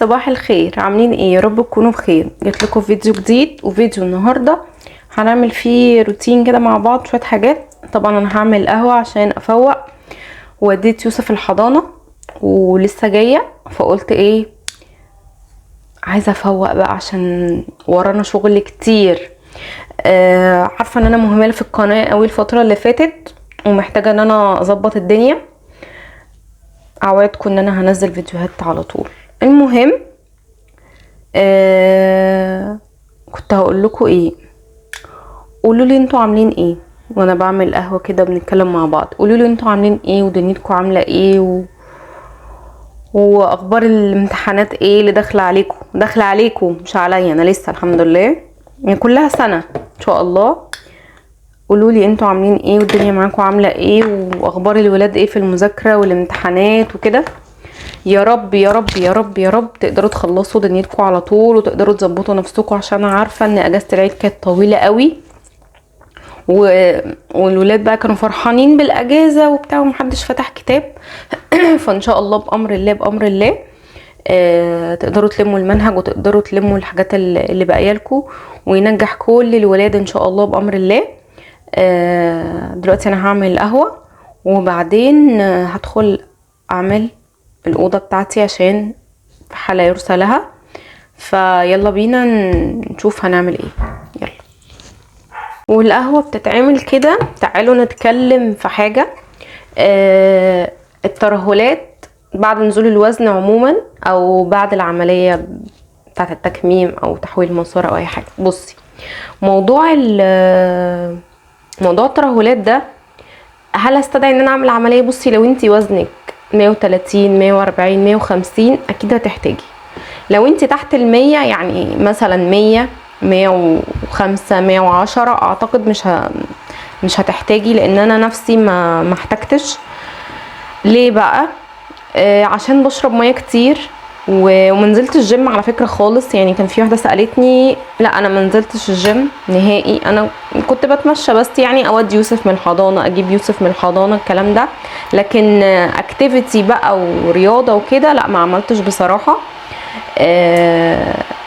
صباح الخير، عاملين ايه؟ يا رب تكونوا بخير. جيت لكم فيديو جديد، وفيديو النهارده هنعمل فيه روتين كده مع بعض، شويه حاجات. طبعا انا هعمل قهوه عشان افوق، وديت يوسف الحضانه ولسه جايه، فقلت ايه، عايزه افوق بقى عشان ورانا شغل كتير. عارفه ان انا مهمله في القناه قوي الفتره اللي فاتت، ومحتاجه ان انا اظبط الدنيا. اوعدكم ان انا هنزل فيديوهات على طول. المهم كنت هقول لكم ايه، قولوا لي انتوا عاملين ايه وانا بعمل قهوه كده، بنتكلم مع بعض. قولوا لي انتوا عاملين ايه ودنيتكم عامله ايه واخبار الامتحانات ايه اللي داخله عليكم مش عليا، انا لسه الحمد لله يعني كلها سنه ان شاء الله. قولوا لي انتوا عاملين ايه والدنيا معاكم عامله ايه، واخبار الولاد ايه في المذاكره والامتحانات وكده. يا رب يا رب يا رب يا رب تقدروا تخلصوا دنيتكم على طول وتقدروا تظبطوا نفسكم، عشان انا عارفه ان اجازه العيد كانت طويله قوي والولاد بقى كانوا فرحانين بالاجازه وبتاع، ومحدش فتح كتاب. فان شاء الله بامر الله بامر الله تقدروا تلموا المنهج وتقدروا تلموا الحاجات اللي باقيه لكم، وينجح كل الولاد ان شاء الله بامر الله. دلوقتي انا هعمل القهوه، وبعدين هدخل اعمل الاوضه بتاعتي عشان في حاله يرثى لها. فيلا بينا نشوف هنعمل ايه. يلا. والقهوه بتتعمل كده. تعالوا نتكلم في حاجه. الترهلات بعد نزول الوزن عموما، او بعد العمليه بتاعه التكميم او تحويل المسار او اي حاجه. بصي، موضوع الترهلات ده، هل استدعي ان انا اعمل عمليه؟ بصي، لو انتي وزنك 130 140 150 اكيد هتحتاجي. لو انتي تحت ال100 يعني مثلا 100 105 110 اعتقد مش هتحتاجي، لان انا نفسي ما احتاجتش. ليه بقى؟ عشان بشرب ميه كتير ومنزلتش الجيم على فكره خالص. يعني كان في واحده سالتني، لا انا منزلتش الجيم نهائي، انا كنت بتمشى بس، يعني اودي يوسف من الحضانه، اجيب يوسف من الحضانه، الكلام ده. لكن اكتيفيتي بقى ورياضه وكده لا، ما عملتش بصراحه.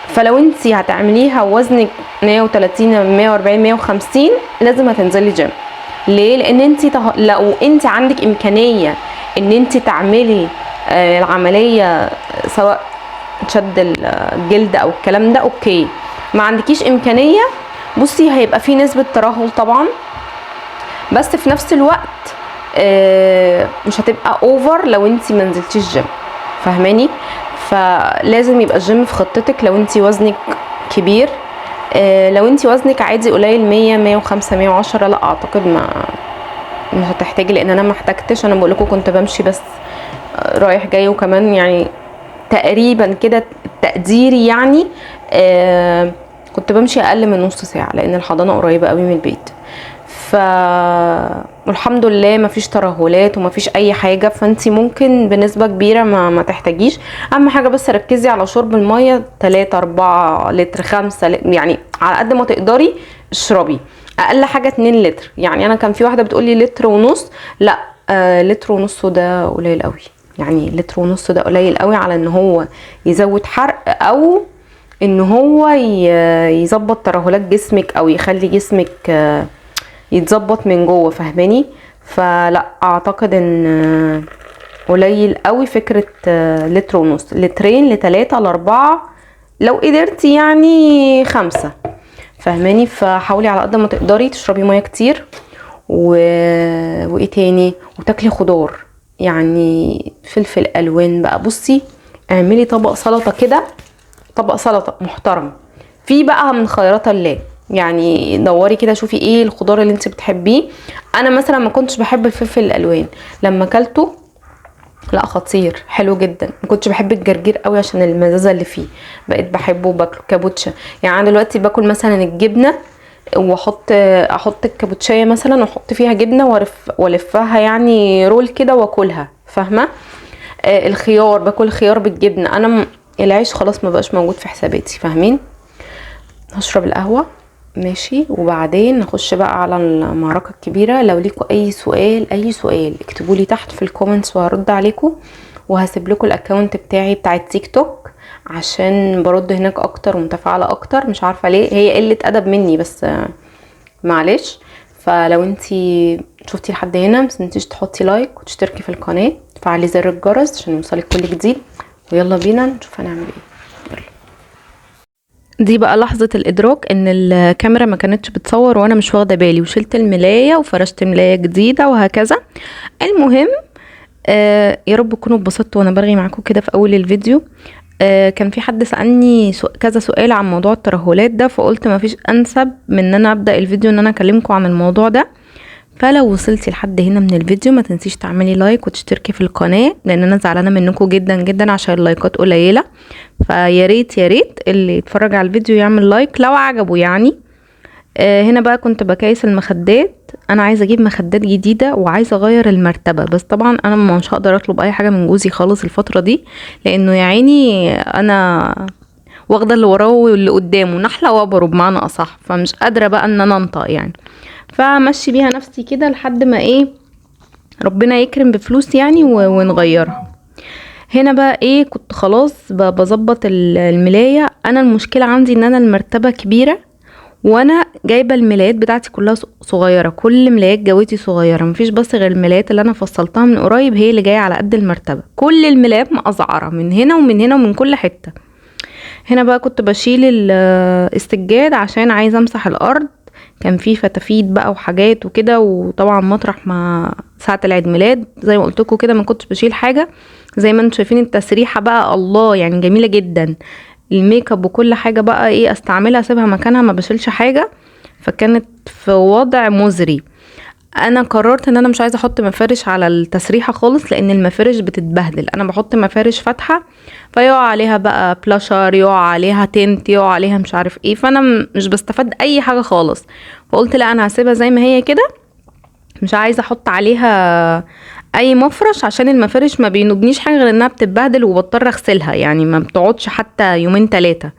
فلو انتي هتعمليها وزنك 130 140 150 لازم هتنزلي جيم. ليه؟ لان انتي لو انتي عندك امكانيه ان انتي تعملي العمليه، سواء شد الجلد او الكلام ده، اوكي. ما عندكيش امكانيه، بصي هيبقى في نسبه ترهل طبعا، بس في نفس الوقت مش هتبقى اوفر لو انتي منزلتيش جيم، فاهماني؟ فلازم يبقى الجيم في خطتك لو انتي وزنك كبير. لو انتي وزنك عادي قليل 100 105 110 لا اعتقد مش هتحتاجي، لان انا ما احتاجتش. انا بقول لكم كنت بمشي بس رايح جاي، وكمان يعني تقريبا كده تقديري يعني كنت بمشي اقل من نص ساعه، لان الحضانه قريبه قوي من البيت. والحمد لله مفيش ترهلات ومفيش اي حاجه، فانتي ممكن بنسبه كبيره ما تحتاجيش. اهم حاجه بس ركزي على شرب الميه 3 4 لتر 5 يعني على قد ما تقدري اشربي. اقل حاجه 2 لتر. يعني انا كان في واحده بتقولي لتر ونص، لا لتر ونص ده قليل قوي. يعني لتر ونص ده قليل قوي على ان هو يزود حرق، او ان هو يظبط ترهلات جسمك، او يخلي جسمك يتظبط من جوه، فاهماني؟ فلا اعتقد ان قليل قوي فكره لتر ونص. لترين ل3 ل4 لو قدرتي، يعني 5، فاهماني؟ فحاولي على قد ما تقدري تشربي ميه كتير وايه تاني، وتاكلي خضار، يعني فلفل الوان بقى. بصي اعملي طبق سلطه كده، طبق سلطه محترم في بقى من خيرات الله. يعني دوري كده شوفي ايه الخضار اللي انت بتحبيه. انا مثلا ما كنتش بحب الفلفل الالوان، لما اكلته لا خطير حلو جدا. ما كنتش بحب الجرجير قوي عشان المزازه اللي فيه، بقيت بحبه وباكله. كابوتشا، يعني انا دلوقتي باكل مثلا الجبنه احط الكابوتشايه مثلا واحط فيها جبنه والفها يعني رول كده واكلها، فاهمه؟ الخيار، باكل خيار بالجبنه. انا العيش خلاص ما بقاش موجود في حساباتي، فاهمين؟ هشرب القهوه ماشي، وبعدين نخش بقى على المعركه الكبيره. لو ليكوا اي سؤال اكتبوا لي تحت في الكومنتس وهرد عليكم، وهسيب لكم الاكونت بتاعي بتاع التيك توك عشان برد هناك اكتر ومتفاعله اكتر. مش عارفه ليه، هي قله ادب مني بس معلش. فلو انتي شفتي لحد هنا متنسيش تحطي لايك وتشتركي في القناه، تفعلي زر الجرس عشان يوصلك كل جديد. ويلا بينا نشوف هنعمل ايه. يلا. دي بقى لحظة الإدراك إن الكاميرا ما كانتش بتصور وأنا مش واخدة بالي، وشلت الملاية وفرشت ملاية جديدة وهكذا. المهم يا رب تكونوا اتبسطتوا وأنا برغي معاكم كده في أول الفيديو. كان في حد سألني كذا سؤال عن موضوع الترهلات ده، فقلت ما فيش أنسب من إن أنا أبدأ الفيديو إن أنا أكلمكم عن الموضوع ده. فلو وصلتي لحد هنا من الفيديو ما تنسيش تعملي لايك وتشتركي في القناة، لان انا زعلانه منكم جدا جدا عشان اللايكات قليله. فيا ريت يا ريت اللي يتفرج على الفيديو يعمل لايك لو عجبه يعني. هنا بقى كنت بكيس المخدات. انا عايزه اجيب مخدات جديده وعايزه اغير المرتبه، بس طبعا انا مش هقدر اطلب اي حاجه من جوزي خالص الفتره دي، لانه يا عيني انا واخده اللي وراه واللي قدامه نحله وابره بمعنى اصح، فمش قادره بقى ان انا انطق يعني. فمشي بيها نفسي كده لحد ما ايه ربنا يكرم بفلوس يعني ونغيرها. هنا بقى ايه كنت خلاص بظبط الملاية. انا المشكلة عندي ان انا المرتبة كبيرة، وانا جايبة الملايات بتاعتي كلها صغيرة، كل ملايات جوتي صغيرة، مفيش بس غير الملايات اللي انا فصلتها من قريب هي اللي جاية على قد المرتبة، كل الملايات مقزعرة من هنا ومن هنا ومن كل حتة. هنا بقى كنت بشيل السجاد عشان عايزة امسح الارض، كان في فتافيت بقى وحاجات وكده، وطبعا مطرح ما ساعة العيد ميلاد زي ما قلت لكم كده ما كنتش بشيل حاجة. زي ما انتم شايفين التسريحة بقى الله يعني جميلة جدا، الميك اب وكل حاجة بقى ايه استعملها اسيبها مكانها ما بشيلش حاجة، فكانت في وضع مزري. انا قررت ان انا مش عايزه احط مفارش على التسريحه خالص، لان المفارش بتتبهدل. انا بحط مفارش فاتحه فيقع عليها بقى بلاشر، يقع عليها تنت، يقع عليها مش عارف ايه، فانا مش بستفاد اي حاجه خالص. فقلت لا انا هسيبها زي ما هي كده، مش عايزه احط عليها اي مفرش عشان المفارش ما بينوبنيش حاجه غير انها بتتبهدل وبضطر اغسلها، يعني ما بتقعدش حتى يومين 3،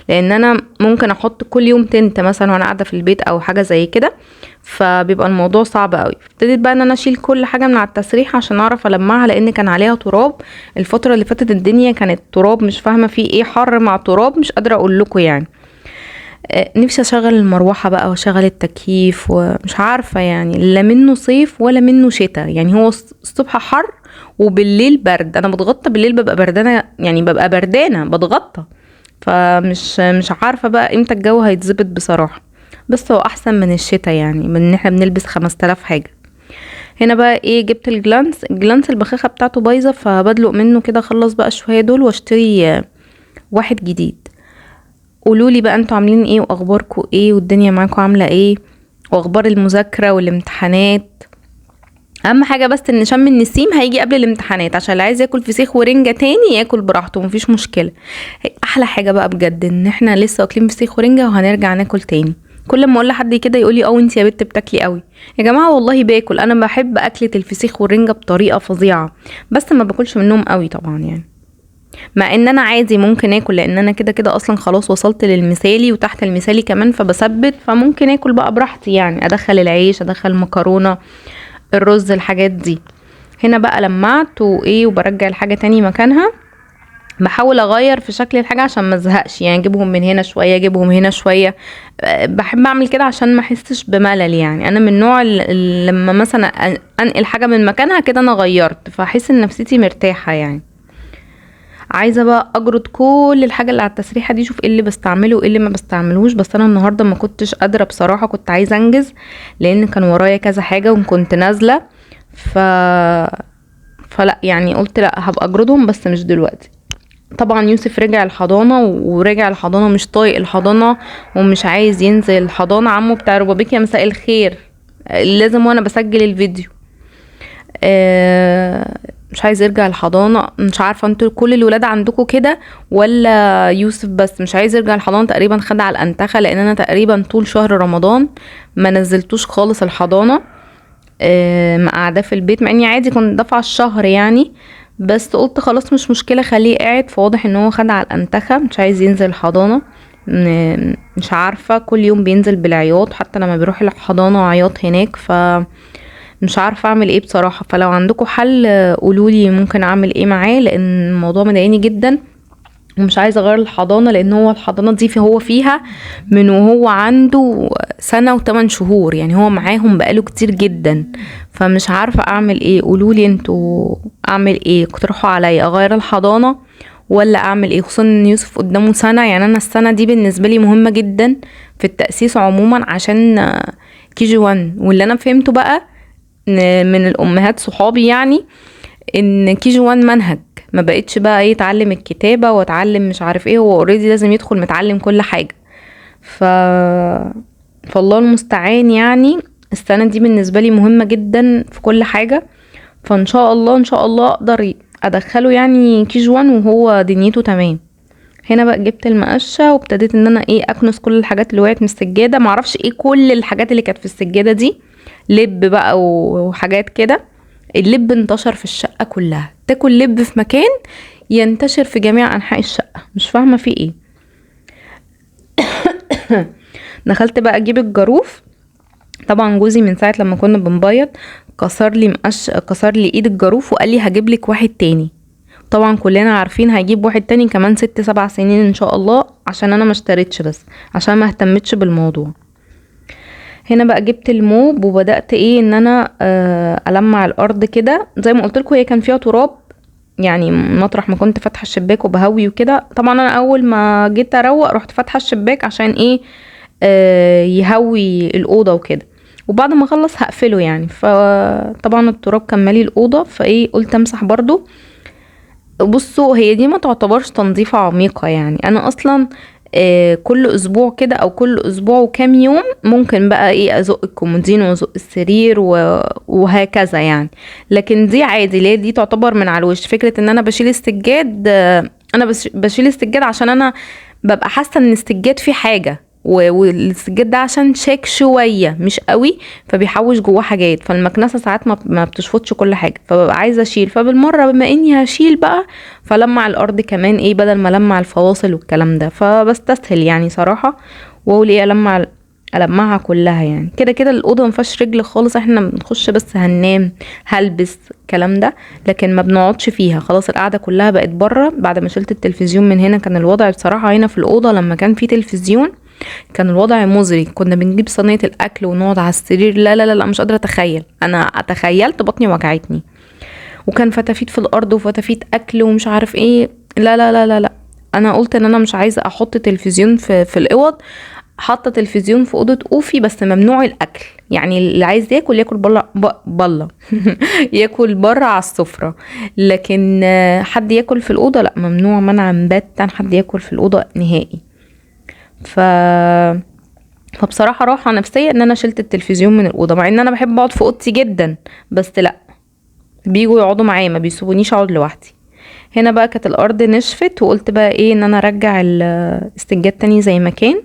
لان انا ممكن احط كل يوم تنت مثلا وانا قاعده في البيت او حاجه زي كده، فبيبقى الموضوع صعب قوي. ابتديت بقى ان انا اشيل كل حاجه من على التسريح عشان اعرف المعها، لان كان عليها تراب. الفتره اللي فاتت الدنيا كانت تراب، مش فاهمه في ايه، حر مع تراب مش قادره اقول لكم يعني. نفسي اشغل المروحه بقى واشغل التكييف، ومش عارفه يعني لا منه صيف ولا منه شتاء، يعني هو الصبح حر وبالليل برد. انا بتغطى بالليل ببقى بردانه، يعني ببقى بردانه بتغطى، مش عارفه بقى امتى الجو هيتظبط بصراحه. بس هو احسن من الشتاء يعني، من ان احنا بنلبس 5000 حاجه. هنا بقى ايه جبت الجلانس البخاخه بتاعته بايظه، فبدلق منه كده اخلص بقى شويه دول واشتري واحد جديد. قولولي بقى انتوا عاملين ايه واخباركم ايه والدنيا معاكم عامله ايه، واخبار المذاكره والامتحانات. اهم حاجه بس ان شم النسيم هيجي قبل الامتحانات، عشان اللي عايز ياكل فسيخ ورنجه تاني ياكل براحته مفيش مشكله. احلى حاجه بقى بجد ان احنا لسه واكلين فسيخ ورنجه وهنرجع ناكل تاني. كل ما اقول لحد كده يقول لي انت يا بنت بتاكلي قوي. يا جماعه والله باكل، انا بحب اكله الفسيخ والرنجه بطريقه فظيعه، بس ما باكلش منهم قوي طبعا يعني. مع ان انا عادي ممكن اكل، لان انا كده كده اصلا خلاص وصلت للمثالي وتحت المثالي كمان فبثبت، فممكن اكل بقى براحتي يعني، ادخل العيش ادخل المكرونه الرز الحاجات دي. هنا بقى لمعت وايه وبرجع الحاجه تاني مكانها، بحاول اغير في شكل الحاجه عشان ما ازهقش يعني، اجيبهم من هنا شويه اجيبهم هنا شويه. بحب اعمل كده عشان ما احسش بملل يعني. انا من النوع اللي لما مثلا انقل حاجه من مكانها كده انا غيرت، فاحس ان نفسيتي مرتاحه يعني. عايزه بقى اجرد كل الحاجه اللي على التسريحه دي، اشوف ايه اللي بستعمله وايه اللي ما بستعملوش. بس انا النهارده ما كنتش قادره بصراحه، كنت عايزه انجز لان كان ورايا كذا حاجه وكنت نازله فلا يعني قلت لا هبقى اجردهم بس مش دلوقتي. طبعا يوسف رجع الحضانه ورجع الحضانه مش طايق الحضانه ومش عايز ينزل الحضانه. عمو بتاع ربابيك يا مساء الخير، لازم وانا بسجل الفيديو مش عايز يرجع الحضانه. مش عارفه انتوا كل الولاد عندكم كده ولا يوسف بس مش عايز يرجع الحضانه؟ تقريبا خد على الانتخه، لان انا تقريبا طول شهر رمضان ما نزلتوش خالص الحضانه، قاعده في البيت، مع اني عادي كنت دافعه الشهر يعني، بس قلت خلاص مش مشكله خليه قاعد. فواضح ان هو خد على الانتخه مش عايز ينزل الحضانه. مش عارفه كل يوم بينزل بالعياط، حتى لما بيروح الحضانه عياط هناك، ف مش عارفه اعمل ايه بصراحه. فلو عندكم حل قولولي ممكن اعمل ايه معاه، لان الموضوع مضايقني جدا ومش عايزه اغير الحضانه، لان هو الحضانه دي هو فيها من وهو عنده 1 سنة و8 شهور، يعني هو معاهم بقاله كتير جدا. فمش عارفه اعمل ايه. قولولي انتوا اعمل ايه، اقترحوا عليا اغير الحضانه ولا اعمل ايه، خصوصا ان يوسف قدامه سنه. يعني انا السنه دي بالنسبه لي مهمه جدا في التاسيس عموما، عشان KG1. واللي انا فهمته بقى من الامهات صحابي يعني ان KG1 منهج، ما بقتش بقى ايه اتعلم الكتابة واتعلم مش عارف ايه، هو اوريدي لازم يدخل متعلم كل حاجة. ف فالله المستعان. يعني السنة دي بالنسبة لي مهمة جدا في كل حاجة، فان شاء الله ان شاء الله اقدر ادخله يعني KG1 وهو دنيته تمام. هنا بقى جبت المقشة وابتديت ان انا ايه اكنس كل الحاجات اللي وقعت من السجادة. معرفش ايه كل الحاجات اللي كانت في السجادة دي، لب بقى وحاجات كده. اللب انتشر في الشقة كلها، تاكل لب في مكان ينتشر في جميع انحاء الشقة، مش فاهمة في ايه. دخلت بقى اجيب الجاروف. طبعا جوزي من ساعة لما كنا بنبيض كسر لي ايد الجاروف وقال لي هجيب لك واحد تاني. طبعا كلنا عارفين هيجيب واحد تاني كمان 6-7 سنين ان شاء الله، عشان انا ما اشتريتش، بس عشان ما اهتمتش بالموضوع. هنا بقى جبت الموب وبدأت ايه ان انا ألمع الارض كده. زي ما قلت لكم هي كان فيها تراب، يعني مطرح ما كنت فاتحه الشباك وبهوي وكده. طبعا انا اول ما جيت اروق رحت فاتحه الشباك عشان ايه يهوي الاوضه وكده، وبعد ما اخلص هقفله يعني. فطبعا التراب كان مالي الاوضه، فايه قلت امسح برضو. بصوا هي دي ما تعتبرش تنظيفة عميقة، يعني انا اصلا كل اسبوع كده او كل اسبوع وكام يوم ممكن بقى ايه ازق الكومودين وازق السرير وهكذا يعني. لكن دي عادي، ليه دي تعتبر من على الوش. فكرة ان انا بشيل السجاد، انا بشيل السجاد عشان انا ببقى حاسة ان السجاد فيه حاجة، والسجاد ده عشان شاك شويه مش قوي، فبيحوش جواه حاجات، فالمكنسه ساعات ما بتشفطش كل حاجه، فببقى عايزه اشيل. فبالمره بما اني هشيل بقى فلمع الارض كمان ايه بدل ما لمع الفواصل والكلام ده، فبستسهل يعني صراحه. واقول ايه المعها كلها. يعني كده كده الاوضه مفيهاش رجل خالص، احنا بنخش بس هننام هلبس الكلام ده، لكن ما بنقعدش فيها. خلاص القعده كلها بقت بره بعد ما شلت التلفزيون من هنا. كان الوضع بصراحه هنا في الاوضه لما كان في تلفزيون كان الوضع مزري، كنا بنجيب صينيه الاكل ونقعد على السرير. لا لا لا, لا مش قادره اتخيل، انا اتخيلت بطني وجعتني. وكان فتافيت في الارض وفتافيت اكل ومش عارف ايه. لا لا لا لا لا انا قلت ان انا مش عايزه احط تلفزيون في الاوض. حاطه تلفزيون في اوضه اوفي بس ممنوع الاكل، يعني اللي عايز ياكل ياكل بره ياكل بره على السفره، لكن حد ياكل في الاوضه لا، ممنوع منعا باتا حد ياكل في الاوضه نهائي. فبصراحه راحه نفسيه ان انا شلت التلفزيون من الاوضه، مع ان انا بحب اقعد في اوضتي جدا، بس لا بيجوا يقعدوا معايا ما بيسيبونيش اقعد لوحدي. هنا بقى كانت الارض نشفت وقلت بقى ايه ان انا ارجع السجاد تاني زي ما كان.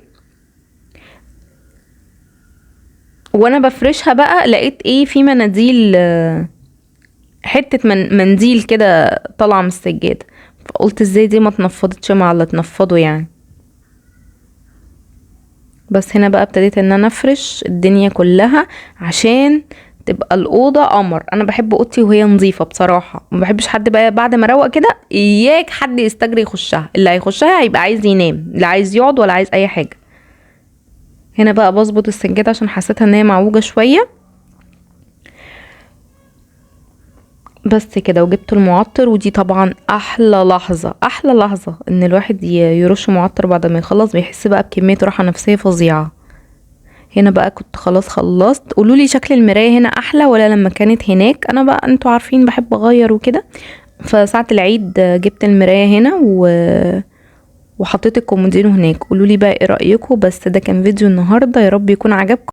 وانا بفرشها بقى لقيت ايه في مناديل، حته منديل كده طالعه من السجاده، فقلت ازاي دي ما اتنفضتش مع اللي اتنفضوا يعني. بس هنا بقى ابتديت ان انا افرش الدنيا كلها عشان تبقى الاوضه قمر. انا بحب اوضتي وهي نظيفه بصراحه، ما بحبش حد بقى بعد ما اروق كده اياك حد يستجري يخشها. اللي هيخشها هيبقى عايز ينام، لا عايز يقعد ولا عايز اي حاجه. هنا بقى بظبط السجاده عشان حسيتها ان هي معوجه شويه بس كده. وجبت المعطر، ودي طبعا احلى لحظه احلى لحظه ان الواحد يرش معطر بعد ما يخلص، بيحس بقى بكميه راحه نفسيه فظيعه. هنا بقى كنت خلاص خلصت. قولولي شكل المرايه هنا احلى ولا لما كانت هناك؟ انا بقى انتوا عارفين بحب اغير وكده، فساعه العيد جبت المرايه هنا وحطيت الكومودينو هناك. قولولي بقى ايه رايكم. بس ده كان فيديو النهارده، يا رب يكون عجبكم.